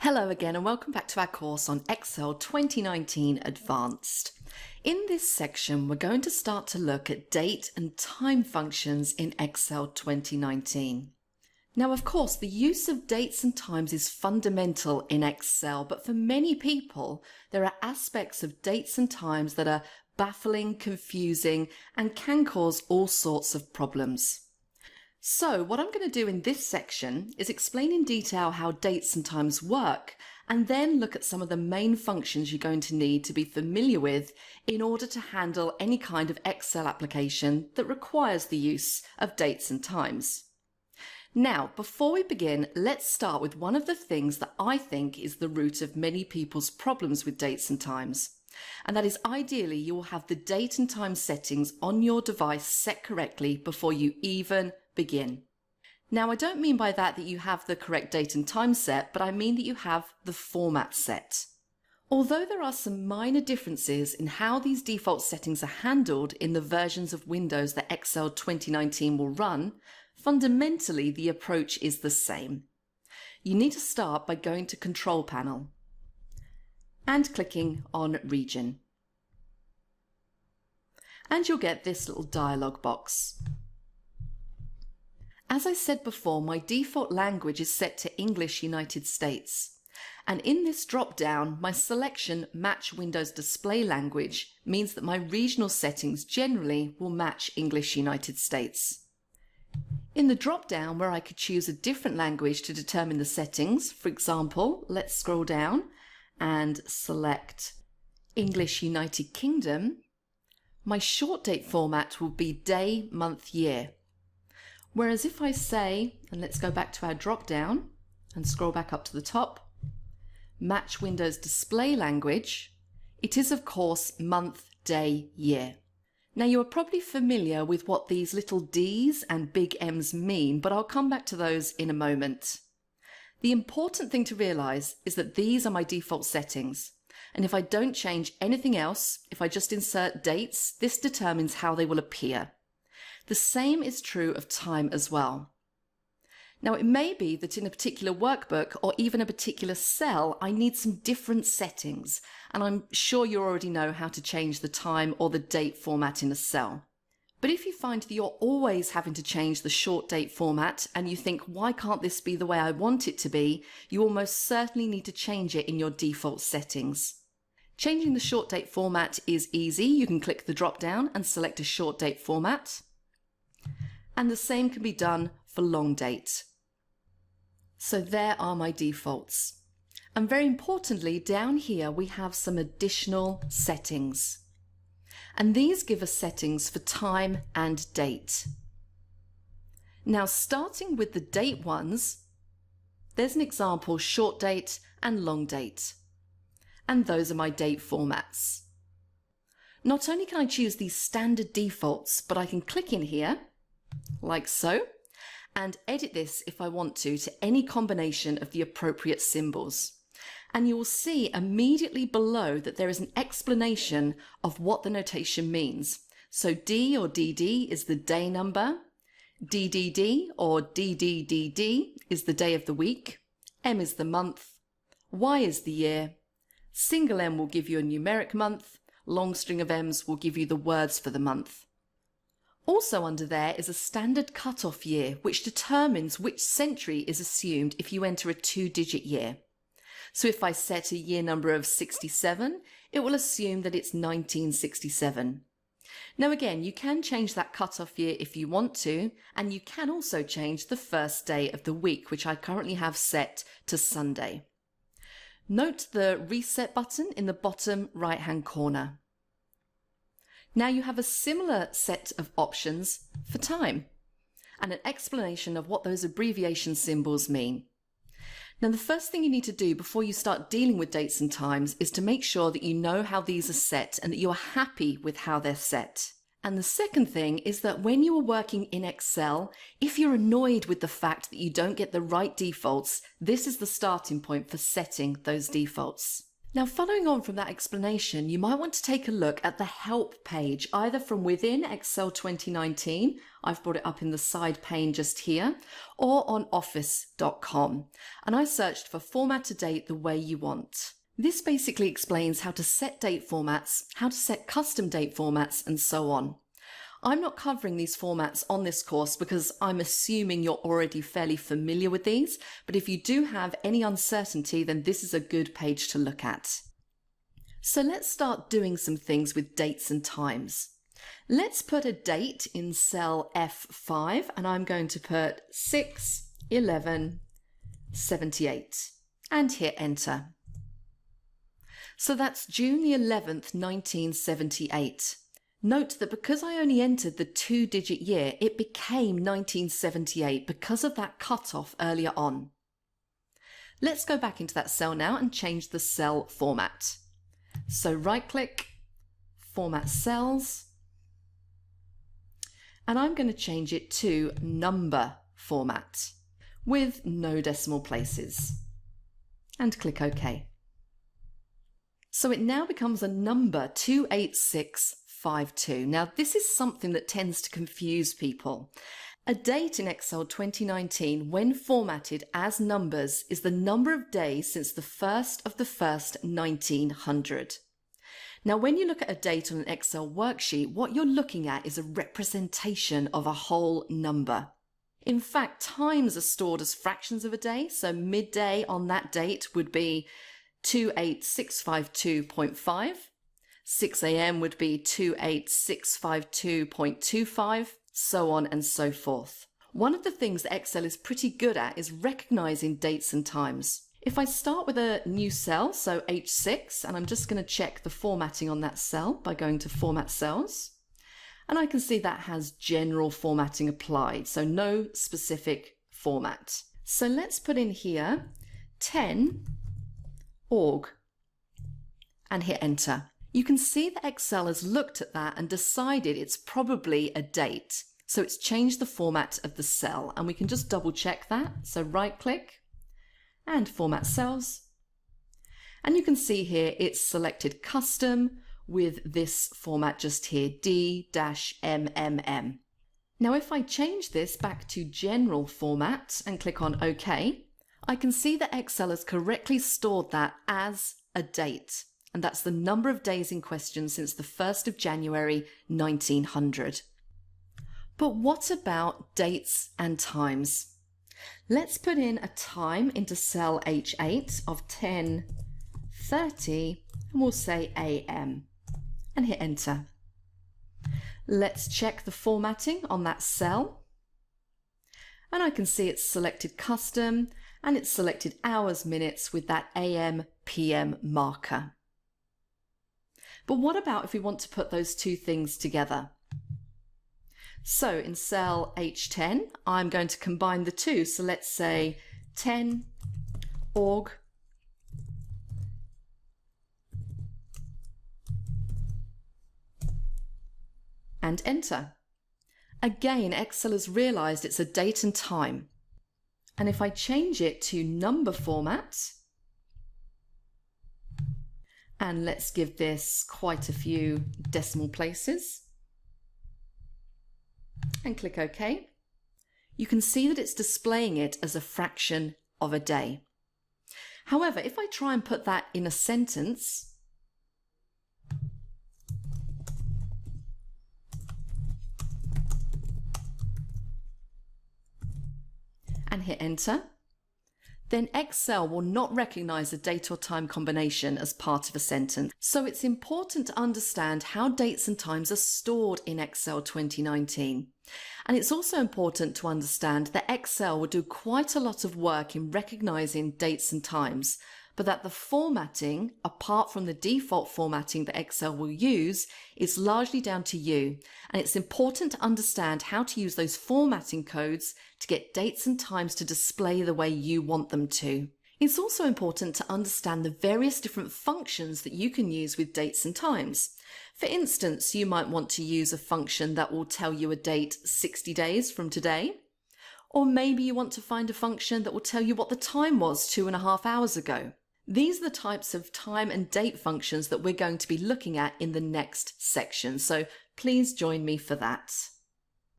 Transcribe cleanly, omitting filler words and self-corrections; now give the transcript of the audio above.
Hello again and welcome back to our course on Excel 2019 Advanced. In this section, we're going to start to look at date and time functions in Excel 2019. Now, of course, the use of dates and times is fundamental in Excel, but for many people, there are aspects of dates and times that are baffling, confusing, and can cause all sorts of problems. So what I'm going to do in this section is explain in detail how dates and times work, and then look at some of the main functions you're going to need to be familiar with in order to handle any kind of Excel application that requires the use of dates and times. Now, before we begin, let's start with one of the things that I think is the root of many people's problems with dates and times. And that is, ideally you will have the date and time settings on your device set correctly before you even begin. Now, I don't mean by that you have the correct date and time set, but I mean that you have the format set. Although there are some minor differences in how these default settings are handled in the versions of Windows that Excel 2019 will run, fundamentally the approach is the same. You need to start by going to Control Panel and clicking on Region. And you'll get this little dialog box. As I said before, my default language is set to English United States. And in this drop-down, my selection Match Windows Display Language means that my regional settings generally will match English United States. In the drop-down where I could choose a different language to determine the settings, for example, let's scroll down and select English United Kingdom, my short date format will be day, month, year. Whereas if I say, and let's go back to our drop down and scroll back up to the top, Match Windows Display Language, it is of course month, day, year. Now you are probably familiar with what these little D's and big M's mean, but I'll come back to those in a moment. The important thing to realize is that these are my default settings. And if I don't change anything else, if I just insert dates, this determines how they will appear. The same is true of time as well. Now, it may be that in a particular workbook or even a particular cell, I need some different settings, and I'm sure you already know how to change the time or the date format in a cell. But if you find that you're always having to change the short date format and you think, why can't this be the way I want it to be, you will most certainly need to change it in your default settings. Changing the short date format is easy. You can click the drop down and select a short date format. And the same can be done for long date. So there are my defaults. And very importantly, down here we have some additional settings. And these give us settings for time and date. Now, starting with the date ones, there's an example short date and long date. And those are my date formats. Not only can I choose these standard defaults, but I can click in here like so, and edit this if I want to any combination of the appropriate symbols. And you will see immediately below that there is an explanation of what the notation means. So D or DD is the day number, DDD or DDDD is the day of the week, M is the month, Y is the year, single M will give you a numeric month, long string of M's will give you the words for the month. Also under there is a standard cutoff year, which determines which century is assumed if you enter a 2-digit year. So if I set a year number of 67, it will assume that it's 1967. Now again, you can change that cutoff year if you want to, and you can also change the first day of the week, which I currently have set to Sunday. Note the reset button in the bottom right-hand corner. Now you have a similar set of options for time and an explanation of what those abbreviation symbols mean. Now, the first thing you need to do before you start dealing with dates and times is to make sure that you know how these are set and that you are happy with how they're set. And the second thing is that when you are working in Excel, if you're annoyed with the fact that you don't get the right defaults, this is the starting point for setting those defaults. Now, following on from that explanation, you might want to take a look at the help page, either from within Excel 2019, I've brought it up in the side pane just here, or on office.com. And I searched for format a date the way you want. This basically explains how to set date formats, how to set custom date formats, and so on. I'm not covering these formats on this course because I'm assuming you're already fairly familiar with these, but if you do have any uncertainty, then this is a good page to look at. So let's start doing some things with dates and times. Let's put a date in cell F5, and I'm going to put 6/11/78 and hit enter. So that's June the 11th, 1978. Note that because I only entered the 2-digit year, it became 1978 because of that cutoff earlier on. Let's go back into that cell now and change the cell format. So right-click, Format Cells, and I'm going to change it to number format with no decimal places, and click OK. So it now becomes a number 28652. Now this is something that tends to confuse people. A date in Excel 2019, when formatted as numbers, is the number of days since the 1st of the 1st, 1900. Now when you look at a date on an Excel worksheet, what you're looking at is a representation of a whole number. In fact, times are stored as fractions of a day, so midday on that date would be 28652.5. 6 a.m. would be 28652.25, so on and so forth. One of the things that Excel is pretty good at is recognizing dates and times. If I start with a new cell, so H6, and I'm just going to check the formatting on that cell by going to Format Cells, and I can see that has general formatting applied, so no specific format. So let's put in here 10 org and hit enter. You can see that Excel has looked at that and decided it's probably a date. So it's changed the format of the cell, and we can just double check that. So right click and Format Cells. And you can see here it's selected custom with this format just here, D-MMM. Now if I change this back to general format and click on OK, I can see that Excel has correctly stored that as a date, and that's the number of days in question since the 1st of January 1900. But what about dates and times? Let's put in a time into cell H8 of 10:30, and we'll say AM, and hit enter. Let's check the formatting on that cell, and I can see it's selected custom, and it's selected hours, minutes with that AM, PM marker. But what about if we want to put those two things together? So in cell H10, I'm going to combine the two. So let's say 10 org and enter. Again, Excel has realized it's a date and time. And if I change it to number format, and let's give this quite a few decimal places, and click OK, you can see that it's displaying it as a fraction of a day. However, if I try and put that in a sentence, and hit enter, then Excel will not recognize a date or time combination as part of a sentence. So it's important to understand how dates and times are stored in Excel 2019. And it's also important to understand that Excel will do quite a lot of work in recognizing dates and times, but that the formatting, apart from the default formatting that Excel will use, is largely down to you. And it's important to understand how to use those formatting codes to get dates and times to display the way you want them to. It's also important to understand the various different functions that you can use with dates and times. For instance, you might want to use a function that will tell you a date 60 days from today. Or maybe you want to find a function that will tell you what the time was 2.5 hours ago. These are the types of time and date functions that we're going to be looking at in the next section, so please join me for that.